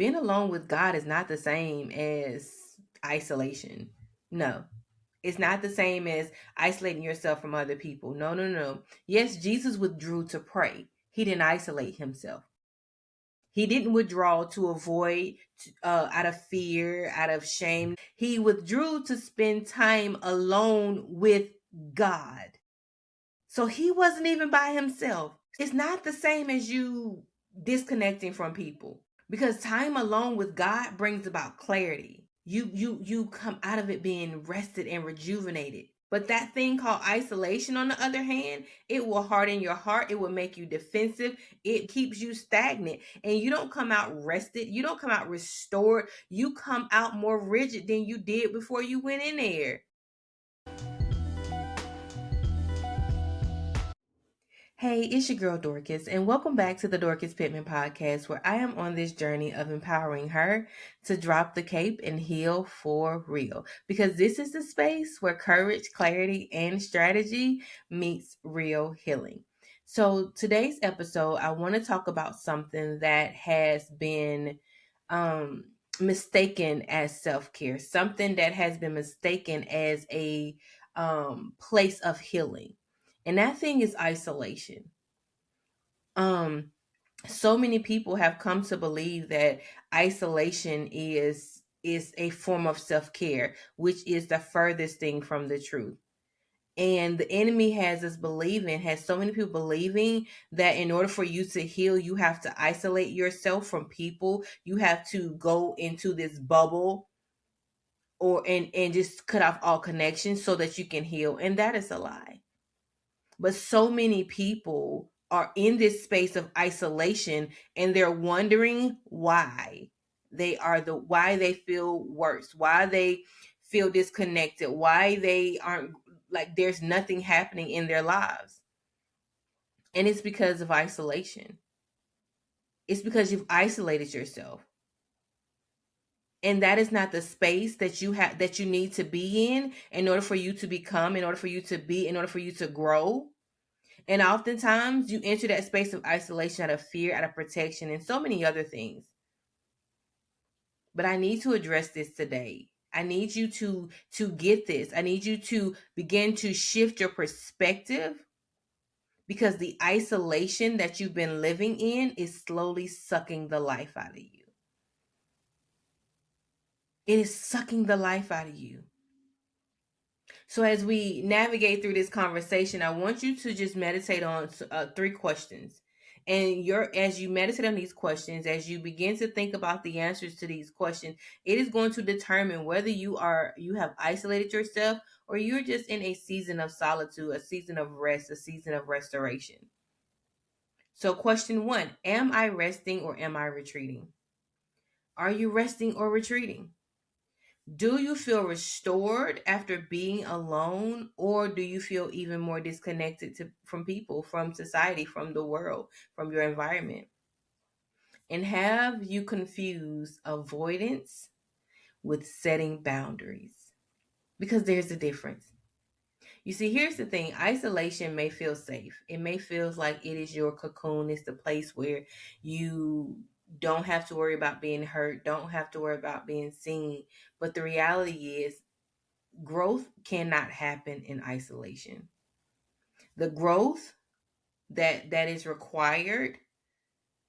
being alone with God is not the same as isolation. No, it's not the same as isolating yourself from other people. No, no, no. Yes, Jesus withdrew to pray. He didn't isolate himself. He didn't withdraw to avoid, out of fear, out of shame. He withdrew to spend time alone with God. So he wasn't even by himself. It's not the same as you disconnecting from people, because time alone with God brings about clarity. You come out of it being rested and rejuvenated. But that thing called isolation, on the other hand, it will harden your heart. It will make you defensive. It keeps you stagnant. And you don't come out rested. You don't come out restored. You come out more rigid than you did before you went in there. Hey, it's your girl Dorcas, and welcome back to the Dorcas Pittman podcast, where I am on this journey of empowering her to drop the cape and heal for real. Because this is the space where courage, clarity, and strategy meets real healing. So today's episode, I want to talk about something that has been mistaken as self-care, something that has been mistaken as a place of healing. And that thing is isolation. So many people have come to believe that isolation is a form of self-care, which is the furthest thing from the truth. And the enemy has so many people believing that in order for you to heal, you have to isolate yourself from people. You have to go into this bubble and just cut off all connections so that you can heal. And that is a lie. But so many people are in this space of isolation, and they're wondering why why they feel worse, why they feel disconnected, why they aren't, like, there's nothing happening in their lives. And it's because of isolation. It's because you've isolated yourself. And that is not the space that you need to be in order for you to become, in order for you to be, in order for you to grow. And oftentimes you enter that space of isolation out of fear, out of protection, and so many other things. But I need to address this today. I need you to get this. I need you to begin to shift your perspective, because the isolation that you've been living in is slowly sucking the life out of you. It is sucking the life out of you. So as we navigate through this conversation, I want you to just meditate on 3 questions. And as you meditate on these questions, as you begin to think about the answers to these questions, it is going to determine whether you have isolated yourself, or you're just in a season of solitude, a season of rest, a season of restoration. So question 1, am I resting or am I retreating? Are you resting or retreating? Do you feel restored after being alone, or do you feel even more disconnected from people, from society, from the world, from your environment? And have you confused avoidance with setting boundaries? Because there's a difference. You see, here's the thing. Isolation may feel safe. It may feel like it is your cocoon. It's the place where you don't have to worry about being hurt, don't have to worry about being seen. But the reality is, growth cannot happen in isolation. The growth that is required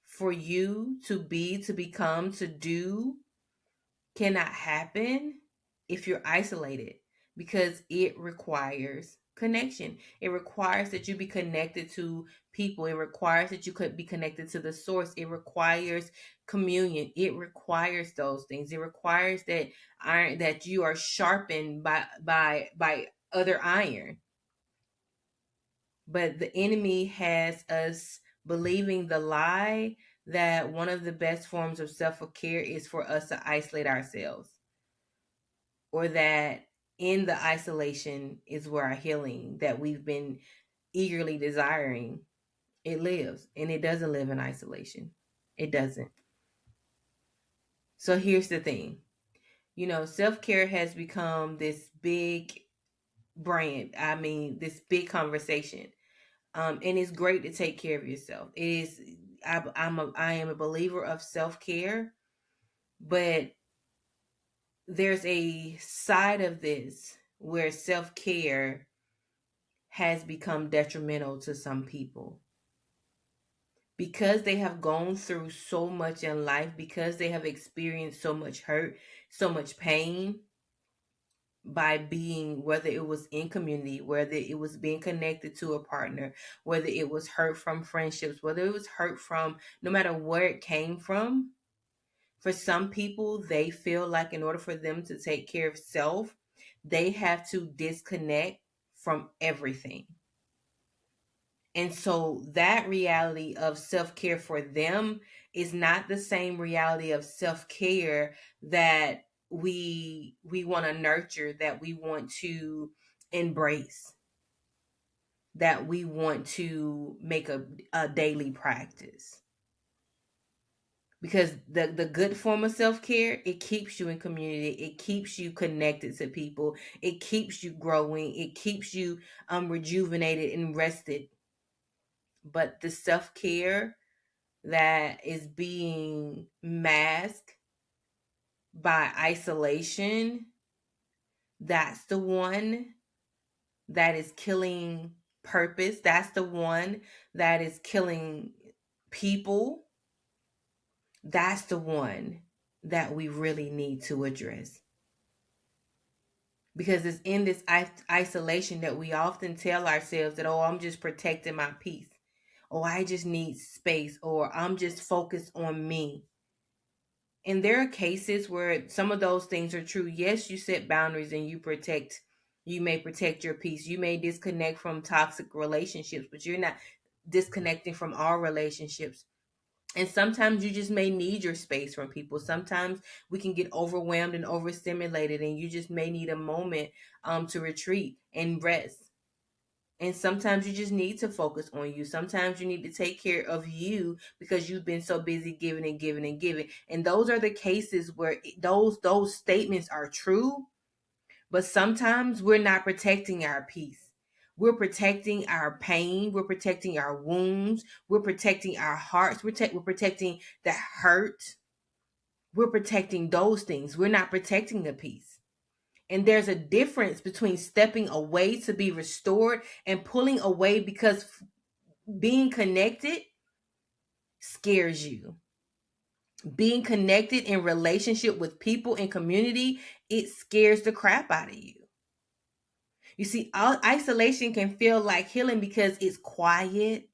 for you to become, to do, cannot happen if you're isolated, because it requires connection. It requires that you be connected to people. It requires that you could be connected to the source. It requires communion. It requires those things. It requires that you are sharpened by other iron. But the enemy has us believing the lie that one of the best forms of self-care is for us to isolate ourselves, or that in the isolation is where our healing that we've been eagerly desiring, it lives. And it doesn't live in isolation. It doesn't. So here's the thing. Self-care has become this big brand. I mean, this big conversation. And it's great to take care of yourself. It is. I am a believer of self-care. But there's a side of this where self-care has become detrimental to some people because they have gone through so much in life, because they have experienced so much hurt, so much pain by being, whether it was in community, whether it was being connected to a partner, whether it was hurt from friendships, whether it was hurt from, no matter where it came from. For some people, they feel like in order for them to take care of self, they have to disconnect from everything. And so that reality of self-care for them is not the same reality of self-care that we want to nurture, that we want to embrace, that we want to make a daily practice. Because the good form of self-care, it keeps you in community, it keeps you connected to people, it keeps you growing, it keeps you rejuvenated and rested. But the self-care that is being masked by isolation, that's the one that is killing purpose. That's the one that is killing people. That's the one that we really need to address. Because it's in this isolation that we often tell ourselves that, oh, I'm just protecting my peace. Oh, I just need space. Or I'm just focused on me. And there are cases where some of those things are true. Yes, you set boundaries and you may protect your peace. You may disconnect from toxic relationships, but you're not disconnecting from all relationships. And sometimes you just may need your space from people. Sometimes we can get overwhelmed and overstimulated, and you just may need a moment to retreat and rest. And sometimes you just need to focus on you. Sometimes you need to take care of you because you've been so busy giving and giving and giving. And those are the cases where those statements are true, but sometimes we're not protecting our peace. We're protecting our pain. We're protecting our wounds. We're protecting our hearts. We're protecting the hurt. We're protecting those things. We're not protecting the peace. And there's a difference between stepping away to be restored and pulling away because being connected scares you. Being connected in relationship with people in community, it scares the crap out of you. You see, isolation can feel like healing because it's quiet.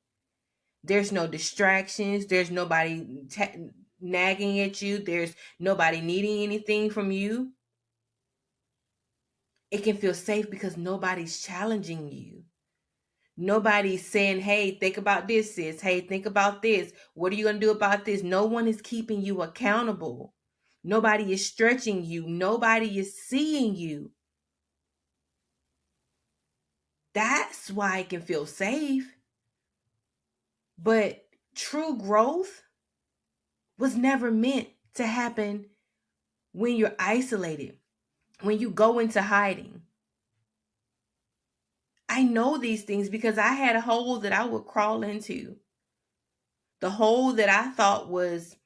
There's no distractions. There's nobody nagging at you. There's nobody needing anything from you. It can feel safe because nobody's challenging you. Nobody's saying, hey, think about this, sis. Hey, think about this. What are you going to do about this? No one is keeping you accountable. Nobody is stretching you. Nobody is seeing you. That's why it can feel safe. But true growth was never meant to happen when you're isolated, when you go into hiding. I know these things because I had a hole that I would crawl into. The hole that I thought was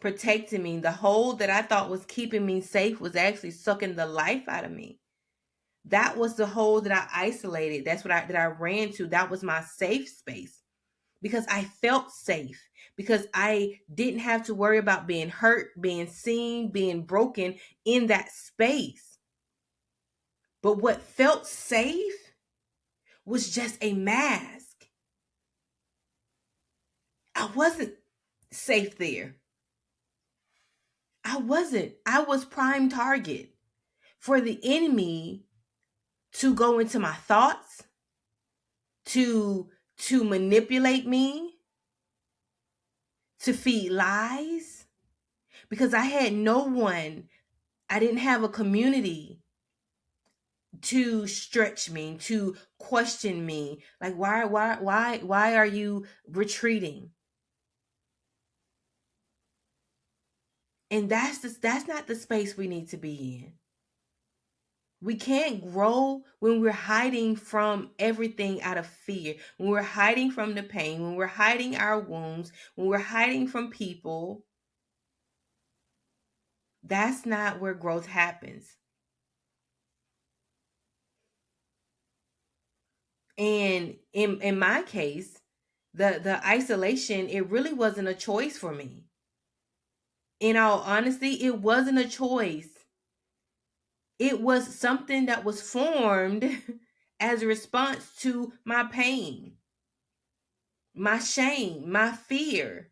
protecting me, the hole that I thought was keeping me safe was actually sucking the life out of me. That was the hole that I isolated. That's what I ran to. That was my safe space because I felt safe, because I didn't have to worry about being hurt, being seen, being broken in that space. But what felt safe was just a mask. I wasn't safe there. I wasn't. I was prime target for the enemy to go into my thoughts, to manipulate me, to feed lies, because I had no one. I didn't have a community to stretch me, to question me. Like, why are you retreating? And that's not the space we need to be in. We can't grow when we're hiding from everything out of fear, when we're hiding from the pain, when we're hiding our wounds, when we're hiding from people. That's not where growth happens. And in my case, the isolation, it really wasn't a choice for me. In all honesty, it wasn't a choice. It was something that was formed as a response to my pain, my shame, my fear.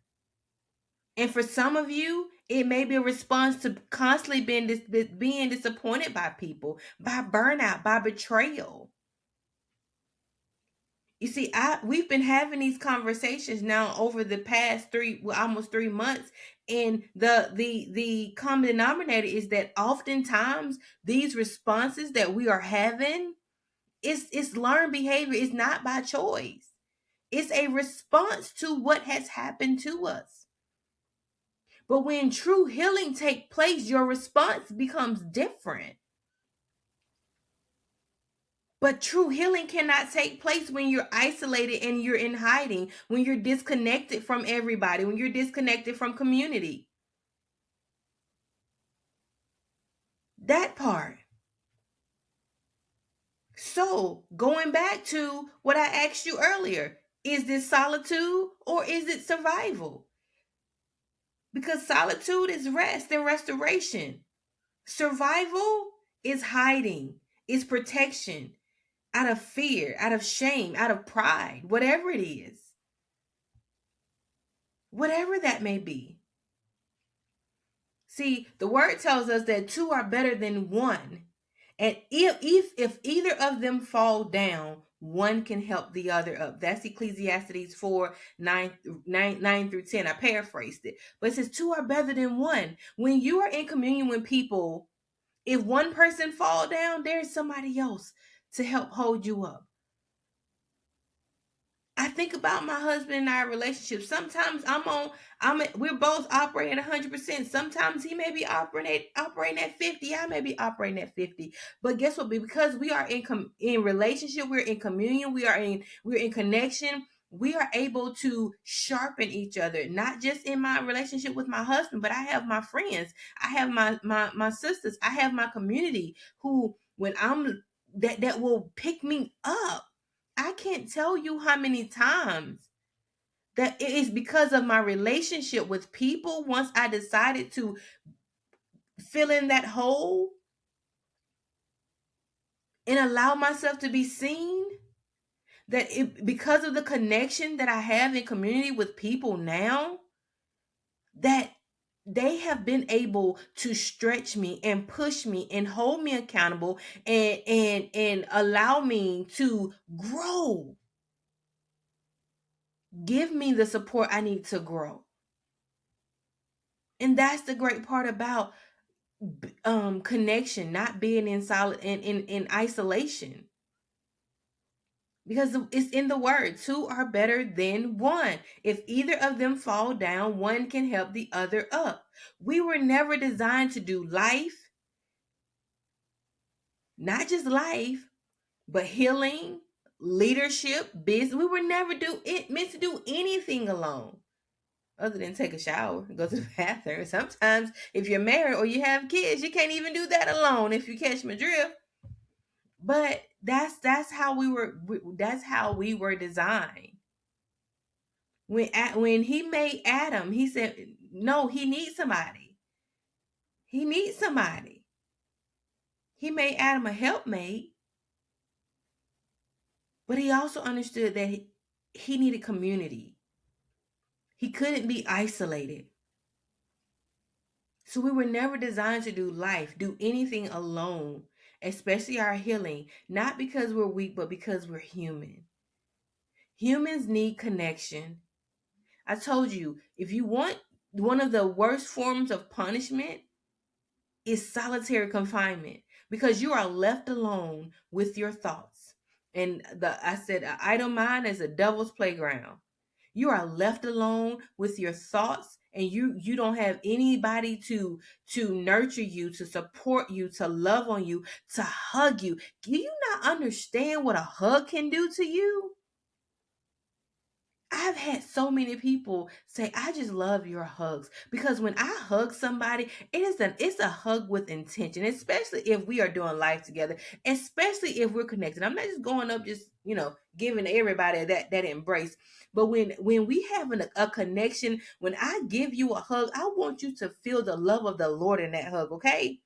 And for some of you, it may be a response to constantly being disappointed by people, by burnout, by betrayal. You see, we've been having these conversations now over the past almost 3 months, and the common denominator is that oftentimes these responses that we are having, it's learned behavior. It's not by choice. It's a response to what has happened to us. But when true healing takes place, your response becomes different. But true healing cannot take place when you're isolated and you're in hiding, when you're disconnected from everybody, when you're disconnected from community. That part. So, going back to what I asked you earlier, is this solitude or is it survival? Because solitude is rest and restoration. Survival is hiding, is protection out of fear, out of shame, out of pride, whatever it is. Whatever that may be. See, the word tells us that two are better than one. And if either of them fall down, one can help the other up. That's Ecclesiastes 4, 9 through 10. I paraphrased it. But it says two are better than one. When you are in communion with people, if one person fall down, there's somebody else to help hold you up. I think about my husband and our relationship. Sometimes we're both operating at 100%. Sometimes he may be operating at 50. I may be operating at 50. But guess what? Because we are in relationship, we're in communion, we're in connection. We are able to sharpen each other, not just in my relationship with my husband, but I have my friends, I have my sisters, I have my community who, when I'm that will pick me up. I can't tell you how many times that it is because of my relationship with people. Once I decided to fill in that hole and allow myself to be seen, because of the connection that I have in community with people now, that they have been able to stretch me and push me and hold me accountable and allow me to grow. Give me the support I need to grow. And that's the great part about connection, not being in isolation. Because it's in the word, two are better than one. If either of them fall down, one can help the other up. We were never designed to do life, not just life, but healing, leadership, business. We were never meant to do anything alone, other than take a shower and go to the bathroom. Sometimes if you're married or you have kids, you can't even do that alone, if you catch my drift. But that's how we were designed. When he made Adam, he said, no, he needs somebody. He needs somebody. He made Adam a helpmate, but he also understood that he needed community. He couldn't be isolated. So we were never designed to do anything alone, especially our healing, not because we're weak, but because we're human. Humans need connection. I told you, if you want, one of the worst forms of punishment is solitary confinement, because you are left alone with your thoughts. And I said, an idle mind is a devil's playground. You are left alone with your thoughts, and you don't have anybody to nurture you, to support you, to love on you, to hug you. Do you not understand what a hug can do to you? I've had so many people say, I just love your hugs. Because when I hug somebody, it's a hug with intention, especially if we are doing life together, especially if we're connected. I'm not just going up just, giving everybody that embrace. But when we have a connection, when I give you a hug, I want you to feel the love of the Lord in that hug, okay?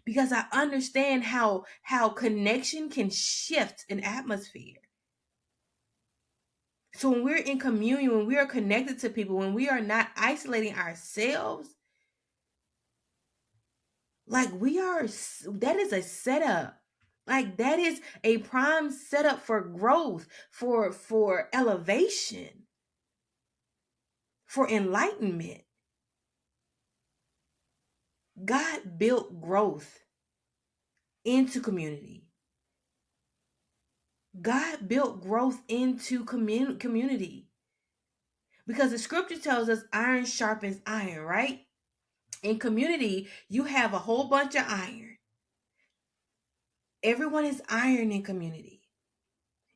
Because I understand how connection can shift an atmosphere. So when we're in communion, when we are connected to people, when we are not isolating ourselves, like that is a setup. Like that is a prime setup for growth, for elevation, for enlightenment. God built growth into community. God built growth into community. Because the scripture tells us iron sharpens iron, right? In community, you have a whole bunch of iron. Everyone is iron in community.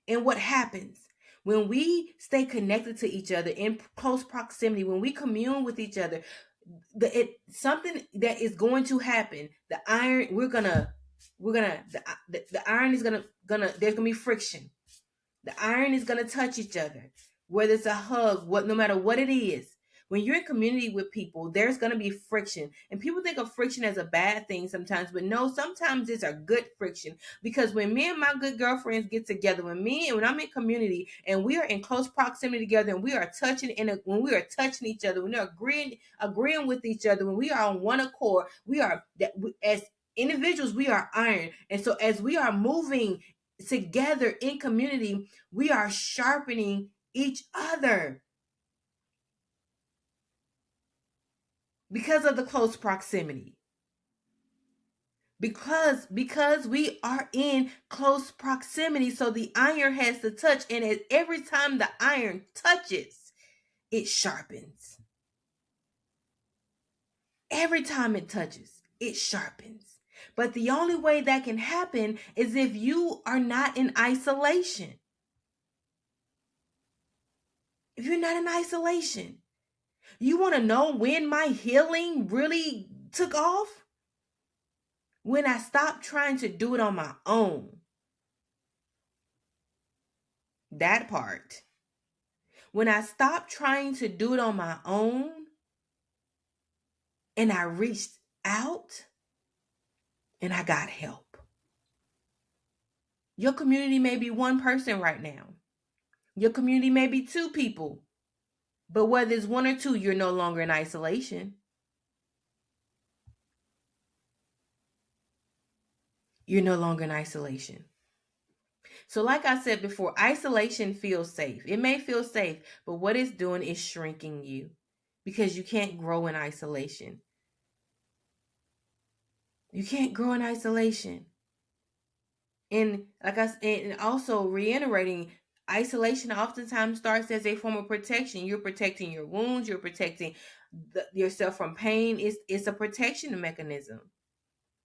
And what happens? When we stay connected to each other in close proximity, when we commune with each other, something that is going to happen. The iron, the iron is there's gonna be friction. The iron is gonna touch each other, whether it's a hug, no matter what it is. When you're in community with people, there's gonna be friction, and people think of friction as a bad thing sometimes, but no, sometimes it's a good friction. Because when me and my good girlfriends get together, when I'm in community and we are in close proximity together, and we are touching, when we are touching each other, when we're agreeing with each other, when we are on one accord, as individuals, we are iron, and so as we are moving together in community, we are sharpening each other because of the close proximity. Because we are in close proximity, so the iron has to touch, and every time the iron touches, it sharpens. Every time it touches, it sharpens. But the only way that can happen is if you are not in isolation. If you're not in isolation. You want to know when my healing really took off? When I stopped trying to do it on my own. That part. When I stopped trying to do it on my own and I reached out and I got help. Your community may be one person right now. Your community may be two people. But whether it's one or two, you're no longer in isolation. You're no longer in isolation. So like I said before, isolation feels safe. It may feel safe, but what it's doing is shrinking you because you can't grow in isolation. You can't grow in isolation. And and also reiterating, isolation oftentimes starts as a form of protection. You're protecting your wounds. You're protecting yourself from pain. It's a protection mechanism.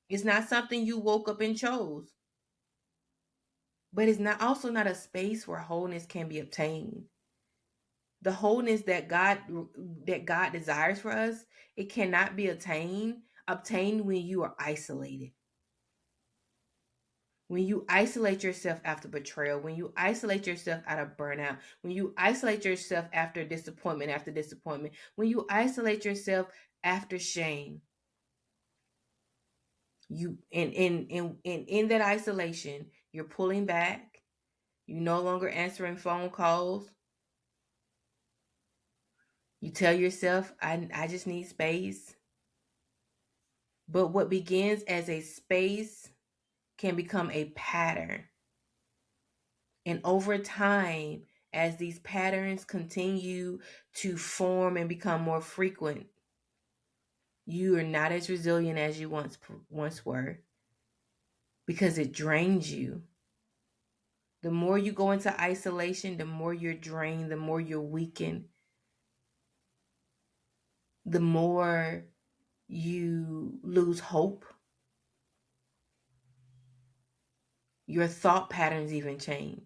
It's not something you woke up and chose. But it's not a space where wholeness can be obtained. The wholeness that God desires for us, it cannot be obtained when you are isolated. When you isolate yourself after betrayal, when you isolate yourself out of burnout, when you isolate yourself after disappointment, when you isolate yourself after shame, you in that isolation, you're pulling back. You're no longer answering phone calls. You tell yourself, I just need space. But what begins as a space can become a pattern. And over time, as these patterns continue to form and become more frequent, you are not as resilient as you once were, because it drains you. The more you go into isolation, the more you're drained, the more you're weakened, the more you lose hope. Your thought patterns even change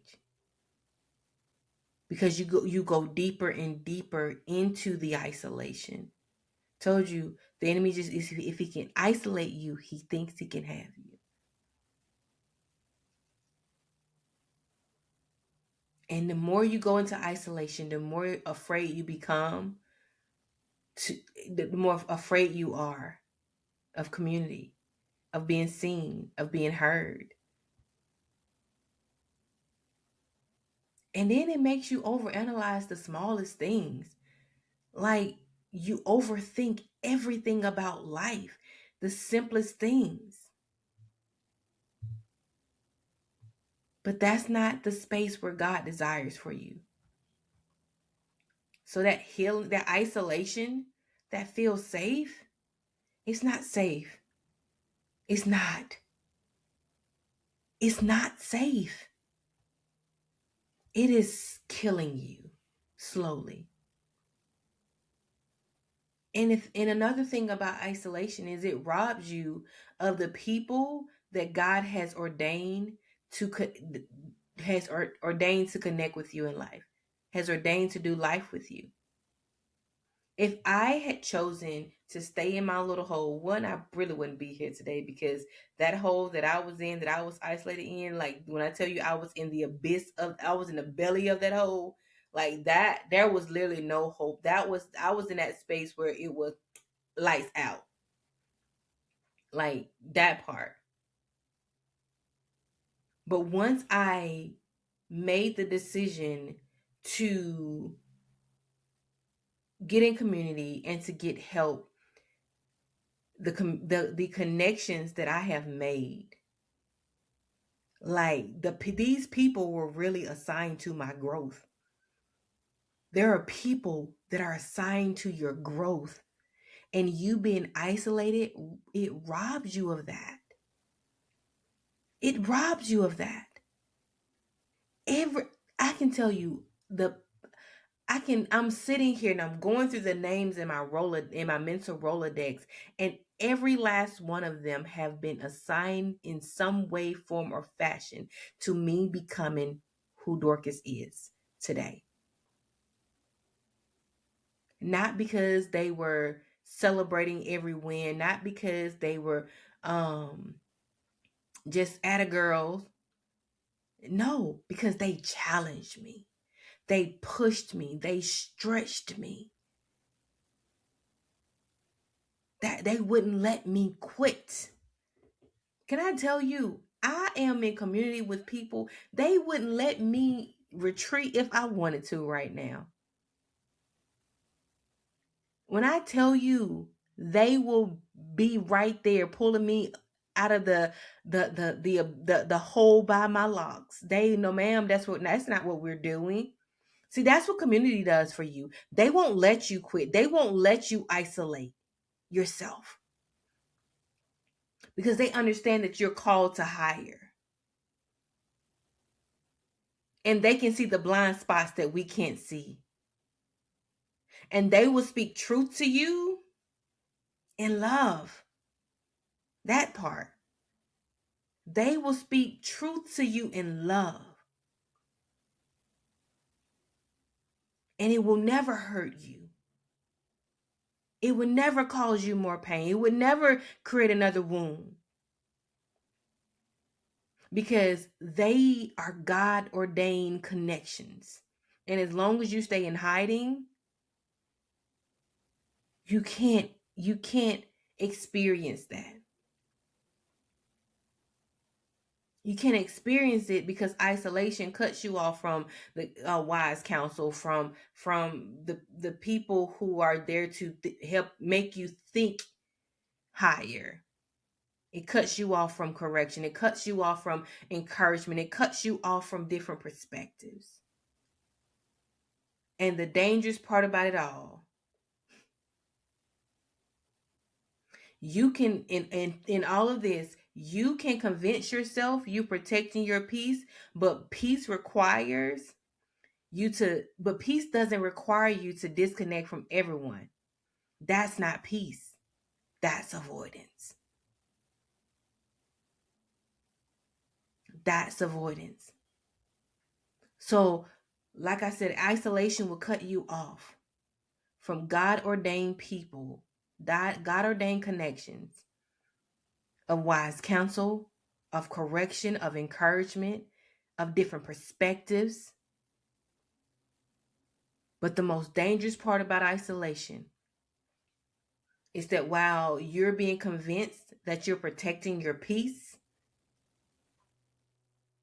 because you go deeper and deeper into the isolation. Told you, the enemy just is, if he can isolate you, he thinks he can have you. And the more you go into isolation, the more afraid you become, to the more afraid you are of community, of being seen, of being heard. And then it makes you overanalyze the smallest things. Like, you overthink everything about life, the simplest things. But that's not the space where God desires for you. So that healing, that isolation that feels safe, it's not safe. It's not. It's not safe. It is killing you slowly. And another thing about isolation is it robs you of the people that God has ordained to ordained to connect with you in life, has ordained to do life with you. If I had chosen to stay in my little hole, one, I really wouldn't be here today, because that hole that I was in, that I was isolated in, like when I tell you I was in the abyss of, I was in the belly of that hole, like that, there was literally no hope. I was in that space where it was lights out. Like that part. But once I made the decision to get in community and to get help, the connections that I have made, like these people were really assigned to my growth. There are people that are assigned to your growth, and you being isolated, it robs you of that. It robs you of that. I can tell you, I'm sitting here and I'm going through the names in my mental Rolodex, and every last one of them have been assigned in some way, form, or fashion to me becoming who Dorcas is today. Not because they were celebrating every win, not because they were just atta girls. No, because they challenged me. They pushed me. They stretched me. That they wouldn't let me quit. Can I tell you, I am in community with people, they wouldn't let me retreat if I wanted to right now. When I tell you, they will be right there pulling me out of the hole by my locks. They no, ma'am, that's not what we're doing. See, that's what community does for you. They won't let you quit. They won't let you isolate yourself, because they understand that you're called to higher. And they can see the blind spots that we can't see. And they will speak truth to you in love. That part. They will speak truth to you in love. And it will never hurt you. It would never cause you more pain. It would never create another wound. Because they are God-ordained connections. And as long as you stay in hiding, you can't experience that. You can't experience it because isolation cuts you off from the wise counsel, from the people who are there to help make you think higher. It cuts you off from correction. It cuts you off from encouragement. It cuts you off from different perspectives. And the dangerous part about it all, you can in all of this, you can convince yourself you protecting your peace, but peace doesn't require you to disconnect from everyone. That's not peace. That's avoidance. That's avoidance. So Like I said, isolation will cut you off from God-ordained people, God-ordained connections of wise counsel, of correction, of encouragement, of different perspectives. But the most dangerous part about isolation is that while you're being convinced that you're protecting your peace,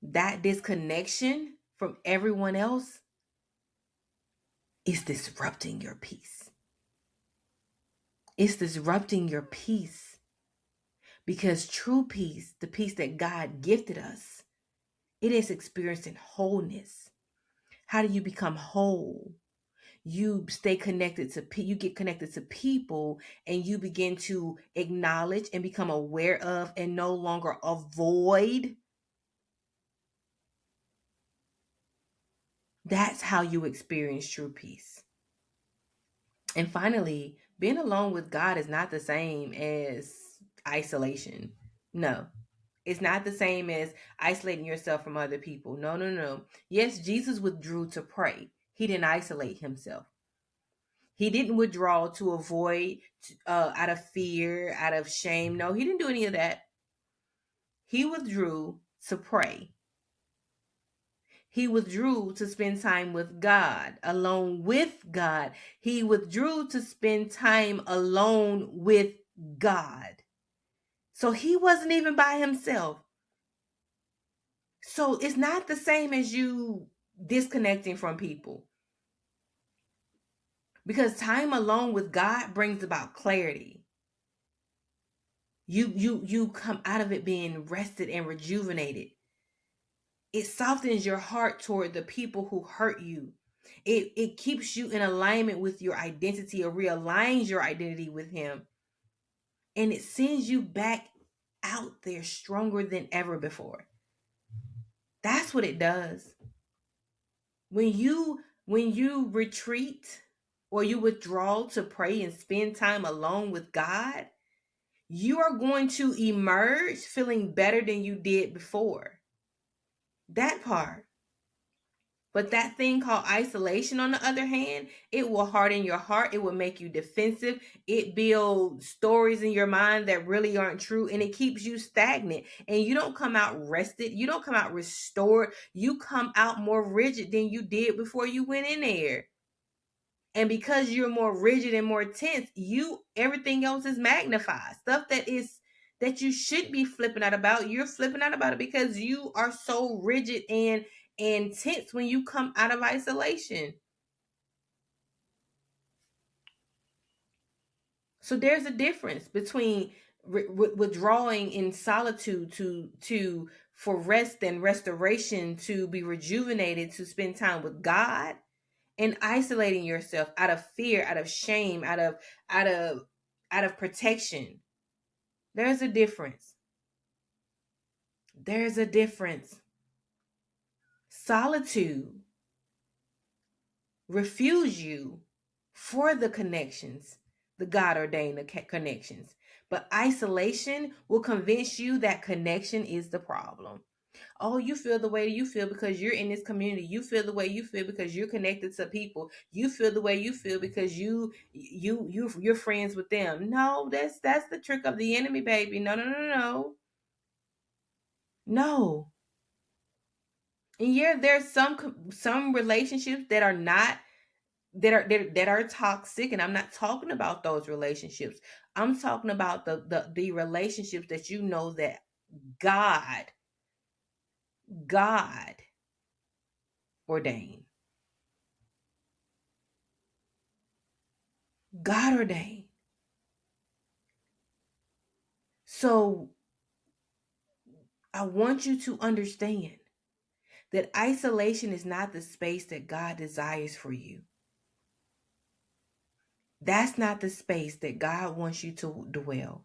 that disconnection from everyone else is disrupting your peace. It's disrupting your peace because true peace, the peace that God gifted us, it is experiencing wholeness. How do you become whole? You stay connected to you get connected to people, and you begin to acknowledge and become aware of and no longer avoid. That's how you experience true peace. And finally, being alone with God is not the same as isolation. No, it's not the same as isolating yourself from other people. No, no, no. Yes, Jesus withdrew to pray. He didn't isolate himself. He didn't withdraw to avoid, out of fear, out of shame. No, he didn't do any of that. He withdrew to pray. He withdrew to spend time with God, alone with God. He withdrew to spend time alone with God. So he wasn't even by himself. So it's not the same as you disconnecting from people. Because time alone with God brings about clarity. You come out of it being rested and rejuvenated. It softens your heart toward the people who hurt you. It keeps you in alignment with your identity, or realigns your identity with him. And it sends you back out there stronger than ever before. That's what it does. When you retreat or you withdraw to pray and spend time alone with God, you are going to emerge feeling better than you did before. That part. But that thing called isolation, on the other hand, it will harden your heart. It will make you defensive. It builds stories in your mind that really aren't true, and it keeps you stagnant. And you don't come out rested. You don't come out restored. You come out more rigid than you did before you went in there. And because you're more rigid and more tense, everything else is magnified. Stuff that you should be flipping out about, you're flipping out about it because you are so rigid and tense when you come out of isolation. So there's a difference between withdrawing in solitude for rest and restoration, to be rejuvenated, to spend time with God, and isolating yourself out of fear, out of shame, out of protection. There's a difference. There's a difference. Solitude refuse you for the connections, the God-ordained connections. But isolation will convince you that connection is the problem. Oh, you feel the way you feel because you're in this community. You feel the way you feel because you're connected to people. You feel the way you feel because you're friends with them. No, that's the trick of the enemy, baby. No, no, no, no. No. And yeah, there's some relationships that are not that are toxic, and I'm not talking about those relationships. I'm talking about the relationships that you know that God God ordained. God ordained. So I want you to understand that isolation is not the space that God desires for you. That's not the space that God wants you to dwell.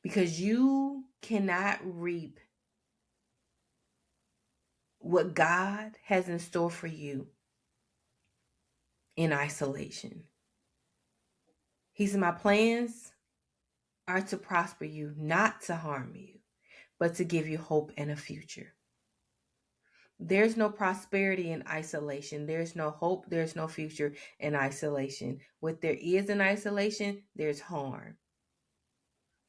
Because you cannot reap what God has in store for you in isolation. He said, my plans are to prosper you, not to harm you, but to give you hope and a future. There's no prosperity in isolation. There's no hope. There's no future in isolation. What there is in isolation, there's harm.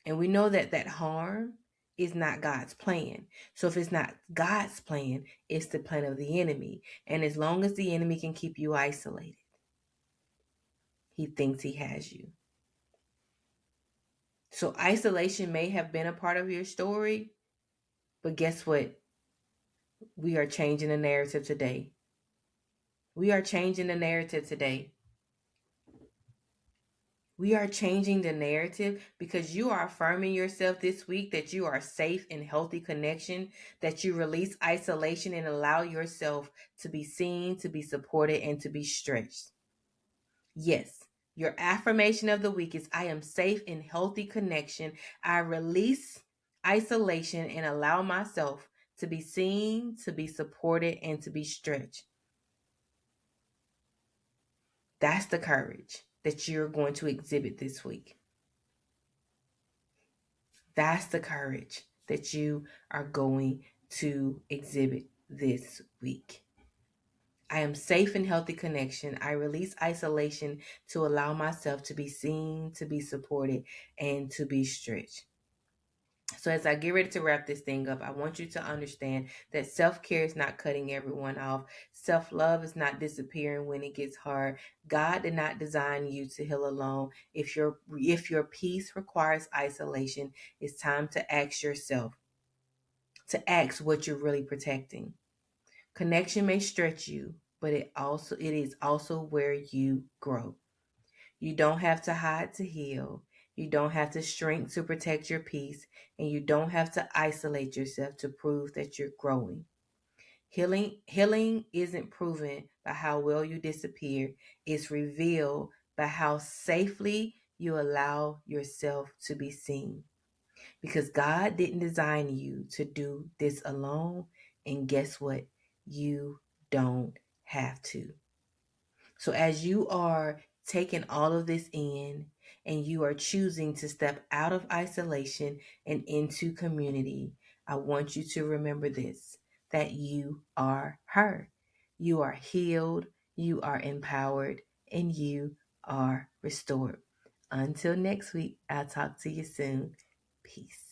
And we know that that harm is not God's plan. So if it's not God's plan, it's the plan of the enemy. And as long as the enemy can keep you isolated, he thinks he has you. So isolation may have been a part of your story, but guess what? We are changing the narrative today. We are changing the narrative today. We are changing the narrative because you are affirming yourself this week that you are safe in healthy connection, that you release isolation and allow yourself to be seen, to be supported, and to be stretched. Yes, your affirmation of the week is I am safe in healthy connection. I release isolation and allow myself to be seen, to be supported, and to be stretched. That's the courage that you're going to exhibit this week. That's the courage that you are going to exhibit this week. I am safe in healthy connection. I release isolation to allow myself to be seen, to be supported, and to be stretched. So as I get ready to wrap this thing up, I want you to understand that self-care is not cutting everyone off. Self-love is not disappearing when it gets hard. God did not design you to heal alone. If your peace requires isolation, it's time to ask yourself, to ask what you're really protecting. Connection may stretch you, but it is also where you grow. You don't have to hide to heal. You don't have to shrink to protect your peace, and you don't have to isolate yourself to prove that you're growing. Healing isn't proven by how well you disappear. It's revealed by how safely you allow yourself to be seen. Because God didn't design you to do this alone, and guess what? You don't have to. So as you are taking all of this in and you are choosing to step out of isolation and into community, I want you to remember this, that you are her. You are healed, you are empowered, and you are restored. Until next week, I'll talk to you soon. Peace.